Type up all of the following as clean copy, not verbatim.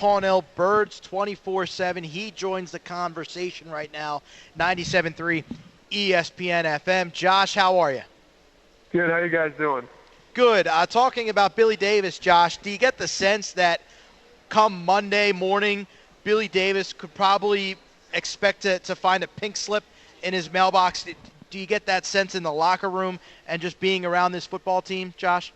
Paunil, Birds 24/7. He joins the conversation right now, 97.3 ESPN FM. Josh, how are you? Good. How you guys doing? Good. Talking about Billy Davis, Josh, do you get the sense that come Monday morning, Billy Davis could probably expect to find a pink slip in his mailbox? Do you get that sense in the locker room and just being around this football team, Josh?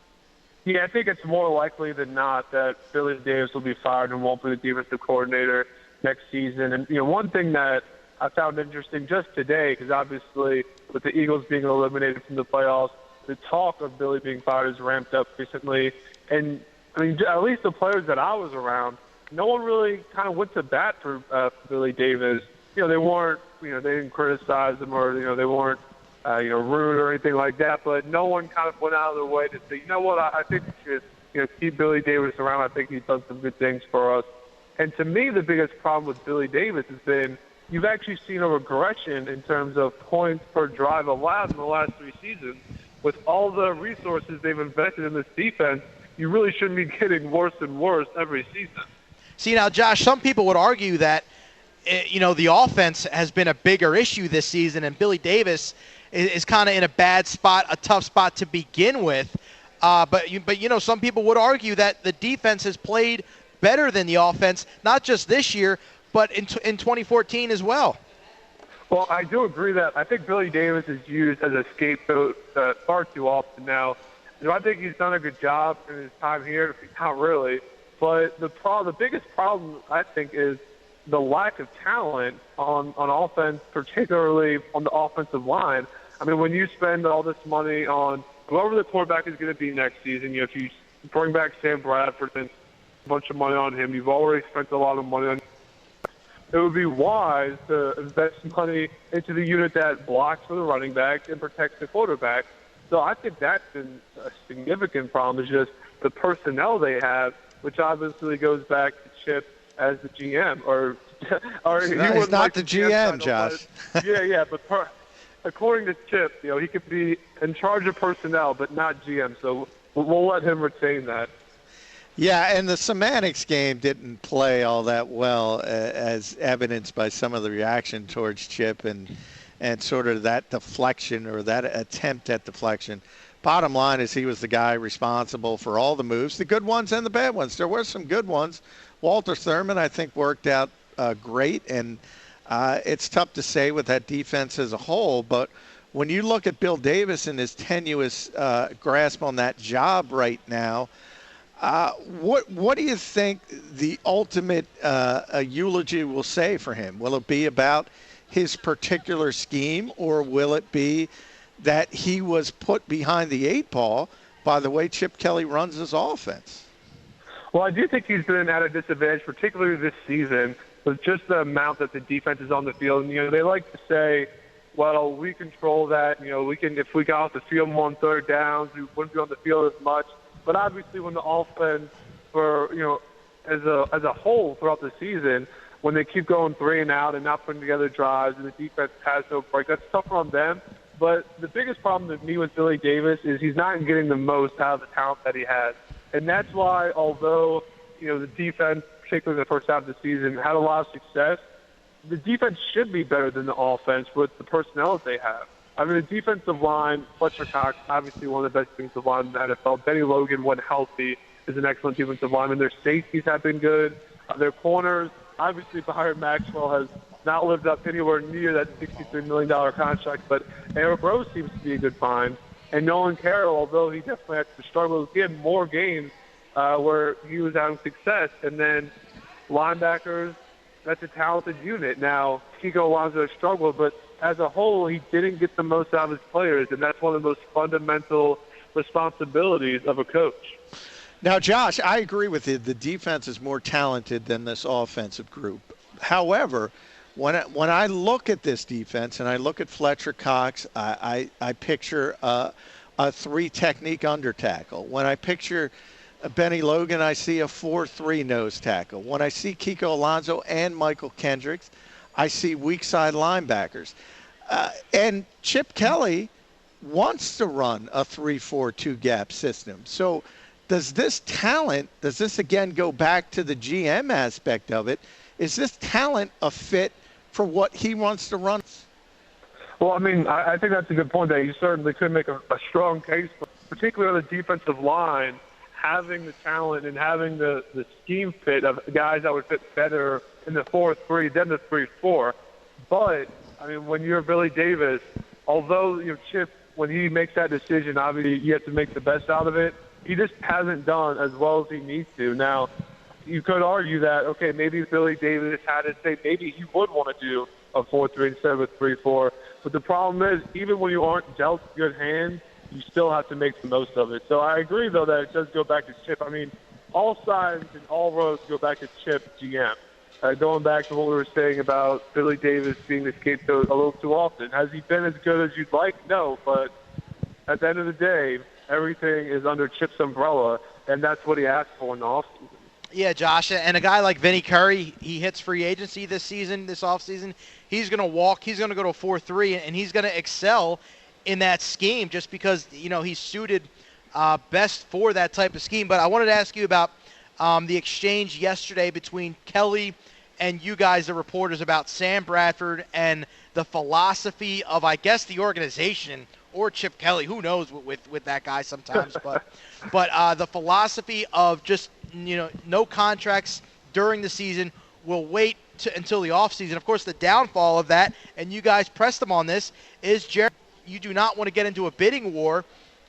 Yeah, I think it's more likely than not that Billy Davis will be fired and won't be the defensive coordinator next season. And, one thing that I found interesting just today, because obviously with the Eagles being eliminated from the playoffs, the talk of Billy being fired has ramped up recently. And, at least the players that I was around, no one really kind of went to bat for Billy Davis. They weren't, they didn't criticize him or, they weren't, rude or anything like that. But no one kind of went out of their way to say, I think we should, keep Billy Davis around. I think he's done some good things for us. And to me, the biggest problem with Billy Davis has been you've actually seen a regression in terms of points per drive allowed in the last 3 seasons. With all the resources they've invested in this defense, you really shouldn't be getting worse and worse every season. See, now, Josh, some people would argue that, the offense has been a bigger issue this season, and Billy Davis is kind of in a bad spot, a tough spot to begin with. But some people would argue that the defense has played better than the offense, not just this year, but in 2014 as well. Well, I do agree that I think Billy Davis is used as a scapegoat far too often now. I think he's done a good job in his time here, not really. But the biggest problem, I think, is the lack of talent on offense, particularly on the offensive line. When you spend all this money on whoever the quarterback is going to be next season, if you bring back Sam Bradford and a bunch of money on him, you've already spent a lot of money on him. It would be wise to invest some money into the unit that blocks for the running back and protects the quarterback. So I think that's been a significant problem, is just the personnel they have, which obviously goes back to Chip as the GM. Or he's not the GM, Josh. But according to Chip, he could be in charge of personnel, but not GM. So we'll let him retain that. Yeah, and the semantics game didn't play all that well, as evidenced by some of the reaction towards Chip and sort of that deflection or that attempt at deflection. Bottom line is he was the guy responsible for all the moves, the good ones and the bad ones. There were some good ones. Walter Thurman, I think, worked out great, and it's tough to say with that defense as a whole, but when you look at Bill Davis and his tenuous grasp on that job right now, what do you think the ultimate eulogy will say for him? Will it be about his particular scheme, or will it be that he was put behind the 8 ball by the way Chip Kelly runs his offense? Well, I do think he's been at a disadvantage, particularly this season, with just the amount that the defense is on the field. And, they like to say, well, we control that. We can, if we got off the field more on 3rd downs, we wouldn't be on the field as much. But obviously when the offense as a whole throughout the season, when they keep going 3 and out and not putting together drives and the defense has no break, that's tougher on them. But the biggest problem with me with Billy Davis is he's not getting the most out of the talent that he has. And that's why, although, the defense, particularly the first half of the season, had a lot of success, the defense should be better than the offense with the personnel that they have. The defensive line, Fletcher Cox, obviously one of the best defensive lines in the NFL. Benny Logan, when healthy, is an excellent defensive lineman. Their safeties have been good. Their corners, obviously Byron Maxwell has not lived up anywhere near that $63 million contract, but Eric Rose seems to be a good find. And Nolan Carroll, although he definitely had to struggle, he had more games where he was having success. And then linebackers, that's a talented unit. Now, Kiko Alonso has struggled, but as a whole, he didn't get the most out of his players, and that's one of the most fundamental responsibilities of a coach. Now, Josh, I agree with you. The defense is more talented than this offensive group. However, when I look at this defense and I look at Fletcher Cox, I picture a 3-technique under tackle. When I picture Benny Logan, I see a 4-3 nose tackle. When I see Kiko Alonso and Michael Kendricks, I see weak side linebackers. And Chip Kelly wants to run a 3-4-2 gap system. So does this again go back to the GM aspect of it? Is this talent a fit for what he wants to run? Well, I mean, I think that's a good point. That you certainly could make a strong case, particularly on the defensive line, having the talent and having the scheme fit of guys that would fit better in the 4-3 than the 3-4. But, I mean, when you're Billy Davis, although Chip, when he makes that decision, obviously you have to make the best out of it. He just hasn't done as well as he needs to. Now, you could argue that, okay, maybe Billy Davis had to say maybe he would want to do a 4-3 instead of a 3-4. But the problem is, even when you aren't dealt good hands, you still have to make the most of it. So I agree, though, that it does go back to Chip. I mean, all signs and all roads go back to Chip, GM. Going back to what we were saying about Billy Davis being the scapegoat a little too often. Has he been as good as you'd like? No, but at the end of the day, everything is under Chip's umbrella, and that's what he asked for in the offseason. Yeah, Josh, and a guy like Vinny Curry, he hits free agency this offseason. He's going to walk. He's going to go to a 4-3, and he's going to excel in that scheme just because, he's suited best for that type of scheme. But I wanted to ask you about the exchange yesterday between Kelly and you guys, the reporters, about Sam Bradford and the philosophy of, I guess, the organization or Chip Kelly. Who knows with that guy sometimes. But the philosophy of just, no contracts during the season. We'll wait until the offseason. Of course, the downfall of that, and you guys pressed them on this, is, Jared, you do not want to get into a bidding war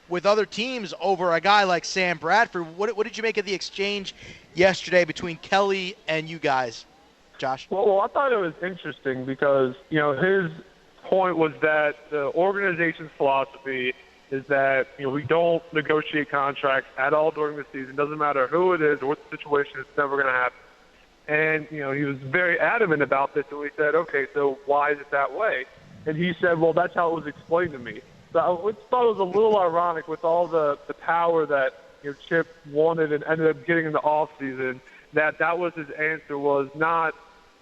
with other teams over a guy like Sam Bradford. What did you make of the exchange yesterday between Kelly and you guys, Josh? Well, I thought it was interesting because, his point was that the organization's philosophy is that, we don't negotiate contracts at all during the season. Doesn't matter who it is or what the situation is, it's never going to happen. And, he was very adamant about this, and we said, okay, so why is it that way? And he said, well, that's how it was explained to me. So I thought it was a little ironic with all the power that Chip wanted and ended up getting in the offseason, that was his answer, was not,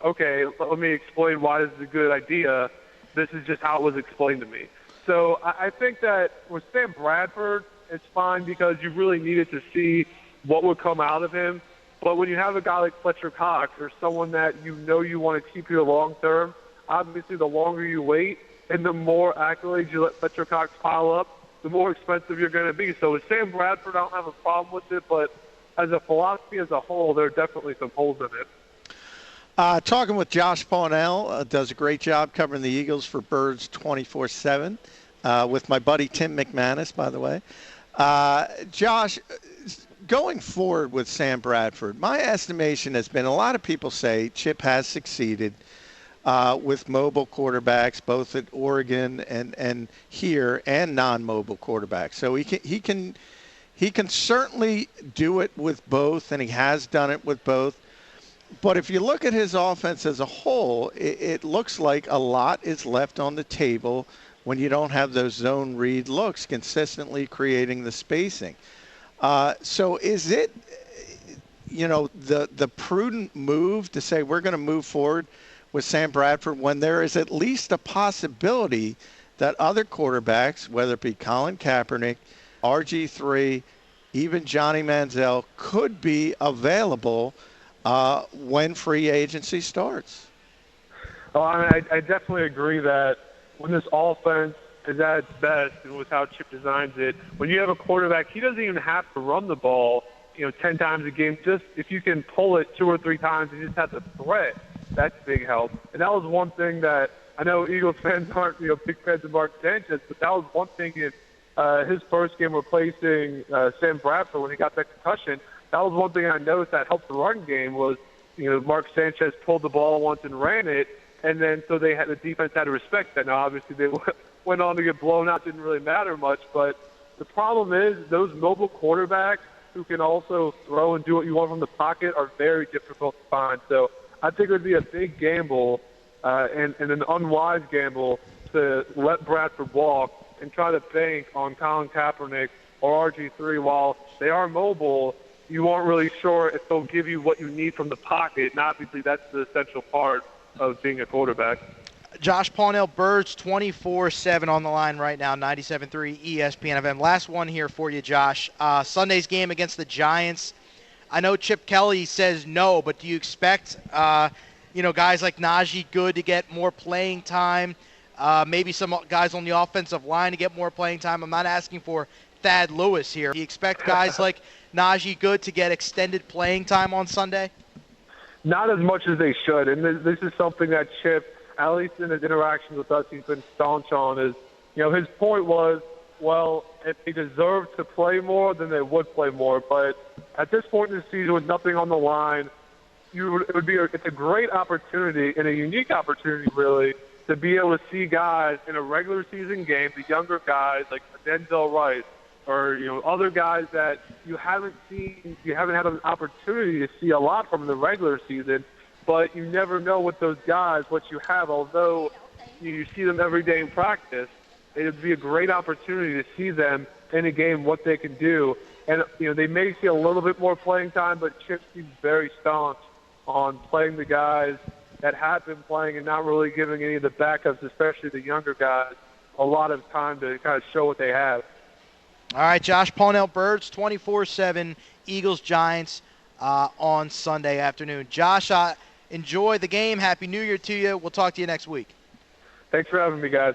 okay, let me explain why this is a good idea. This is just how it was explained to me. So I think that with Sam Bradford, it's fine because you really needed to see what would come out of him. But when you have a guy like Fletcher Cox or someone that you want to keep here long term, obviously the longer you wait and the more accolades you let Fletcher Cox pile up, the more expensive you're going to be. So with Sam Bradford, I don't have a problem with it, but as a philosophy as a whole, there are definitely some holes in it. Talking with Josh Paunil, does a great job covering the Eagles for Birds 24/7, with my buddy Tim McManus, by the way. Josh, going forward with Sam Bradford, my estimation has been, a lot of people say Chip has succeeded with mobile quarterbacks, both at Oregon and here, and non-mobile quarterbacks. So he can certainly do it with both, and he has done it with both. But if you look at his offense as a whole, it looks like a lot is left on the table when you don't have those zone read looks consistently creating the spacing. So is it, the prudent move to say we're going to move forward with Sam Bradford when there is at least a possibility that other quarterbacks, whether it be Colin Kaepernick, RG3, even Johnny Manziel, could be available when free agency starts? Oh, I definitely agree that when this offense is at its best and with how Chip designs it, when you have a quarterback, he doesn't even have to run the ball, 10 times a game. Just if you can pull it 2 or 3 times and just have the threat, that's big help. And that was one thing that I know Eagles fans aren't, big fans of Mark Sanchez, but that was one thing in his first game replacing Sam Bradford when he got that concussion. That was one thing I noticed that helped the run game was, Mark Sanchez pulled the ball once and ran it, and then so the defense had to respect that. Now, obviously, they went on to get blown out. Didn't really matter much, but the problem is those mobile quarterbacks who can also throw and do what you want from the pocket are very difficult to find. So I think it would be a big gamble and an unwise gamble to let Bradford walk and try to bank on Colin Kaepernick or RG3 while they are mobile. You aren't really sure if they'll give you what you need from the pocket, and obviously that's the essential part of being a quarterback. Josh Paunil, Birds 24/7 on the line right now, 97.3 ESPN FM. Last one here for you, Josh. Sunday's game against the Giants. I know Chip Kelly says no, but do you expect guys like Najee Goode to get more playing time? Maybe some guys on the offensive line to get more playing time. I'm not asking for Thad Lewis here. Do you expect guys like Najee Goode to get extended playing time on Sunday? Not as much as they should, and this is something that Chip, at least in his interactions with us, he's been staunch on. Is his point was, well, if they deserve to play more, then they would play more. But at this point in the season, with nothing on the line, it's a great opportunity and a unique opportunity, really, to be able to see guys in a regular season game, the younger guys like Denzel Rice, or other guys that you haven't had an opportunity to see a lot from in the regular season, but you never know with those guys what you have. Although you see them every day in practice, it would be a great opportunity to see them in a game, what they can do. And they may see a little bit more playing time, but Chip seems very staunch on playing the guys that have been playing and not really giving any of the backups, especially the younger guys, a lot of time to kind of show what they have. All right, Josh Paunil, Birds 24/7, Eagles Giants on Sunday afternoon. Josh, enjoy the game. Happy New Year to you. We'll talk to you next week. Thanks for having me, guys.